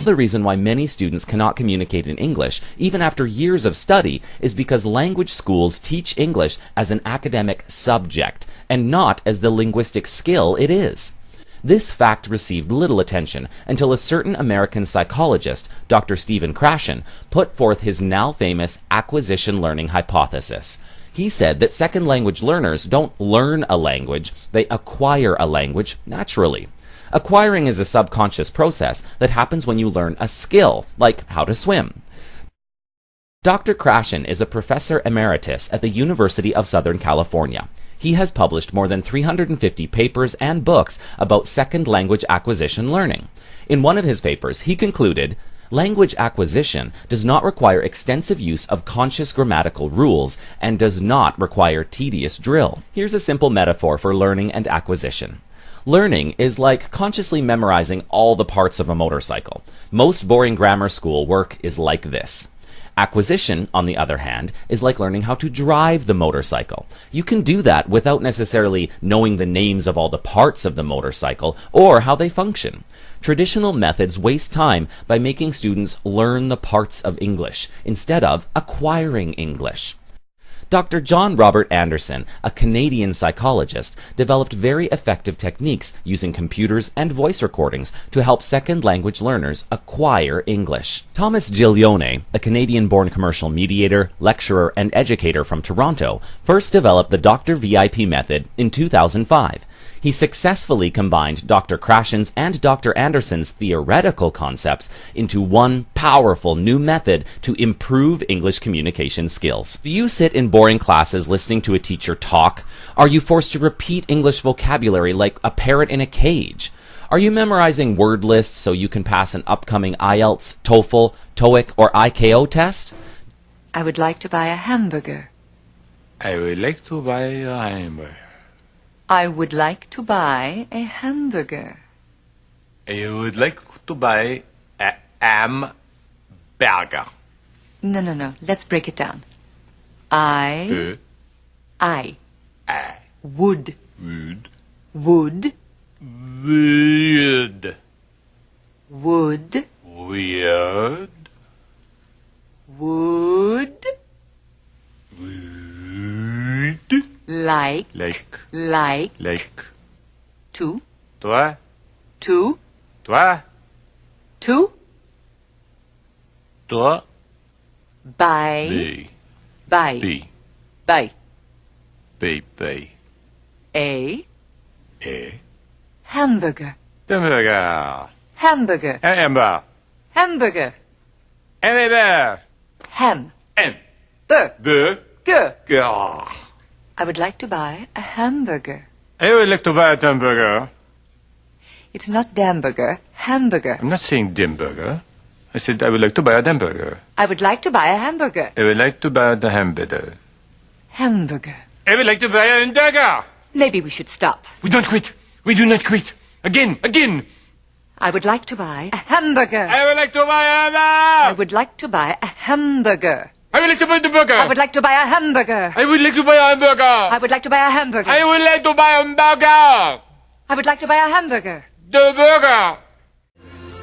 The reason why many students cannot communicate in English, even after years of study, is because language schools teach English as an academic subject, and not as the linguistic skill it is. This fact received little attention until a certain American psychologist, Dr. Stephen Krashen, put forth his now famous acquisition learning hypothesis. He said that second language learners don't learn a language, they acquire a language naturally. Acquiring is a subconscious process that happens when you learn a skill, like how to swim. Dr. Krashen is a professor emeritus at the University of Southern California. He has published more than 350 papers and books about second language acquisition learning. In one of his papers, he concluded, "Language acquisition does not require extensive use of conscious grammatical rules and does not require tedious drill." Here's a simple metaphor for learning and acquisition. Learning is like consciously memorizing all the parts of a motorcycle. Most boring grammar school work is like this. Acquisition, on the other hand, is like learning how to drive the motorcycle. You can do that without necessarily knowing the names of all the parts of the motorcycle or how they function. Traditional methods waste time by making students learn the parts of English instead of acquiring English. Dr. John Robert Anderson, a Canadian psychologist, developed very effective techniques using computers and voice recordings to help second language learners acquire English. Thomas Giglione, a Canadian-born commercial mediator, lecturer, and educator from Toronto, first developed the DRVIP method in 2005. He successfully combined Dr. Krashen's and Dr. Anderson's theoretical concepts into one powerful new method to improve English communication skills. Do you sit in boring classes listening to a teacher talk? Are you forced to repeat English vocabulary like a parrot in a cage? Are you memorizing word lists so you can pass an upcoming IELTS, TOEFL, TOEIC, or IKO test? I would like to buy a hamburger. I would like to buy a hamburger. I would like to buy a hamburger. I would like to buy a hamburger. No. Let's break it down. I would Would would weird would weird would would like to toi to toi to toi buy B buy B buy B B a A hamburger hamburger hamburger hamburger hamburger hamburger ham M burger. burger. I would like to buy a hamburger. I would like to buy a hamburger. It's not hamburger, hamburger. I'm not saying dimburger. I said I would like to buy a hamburger. I would like to buy a hamburger. I would like to buy the hamburger. Hamburger. I would like to buy a hamburger. Maybe we should stop. We don't quit. We do not quit. Again. I would like to buy a hamburger. I would like to buy a I hamburger. would like to buy a hamburger. I would like to buy the burger. I would like to buy a hamburger. I would like to buy a hamburger. I would like to buy a hamburger. I would like to buy a hamburger. I would like to buy a hamburger. The burger.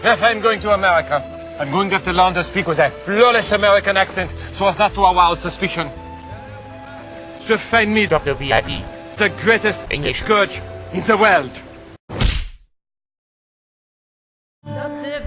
If I'm going to America, I'm going to have to learn to speak with a flawless American accent so as not to arouse suspicion. So find me Dr. VIP, the greatest English coach in the world. Dr.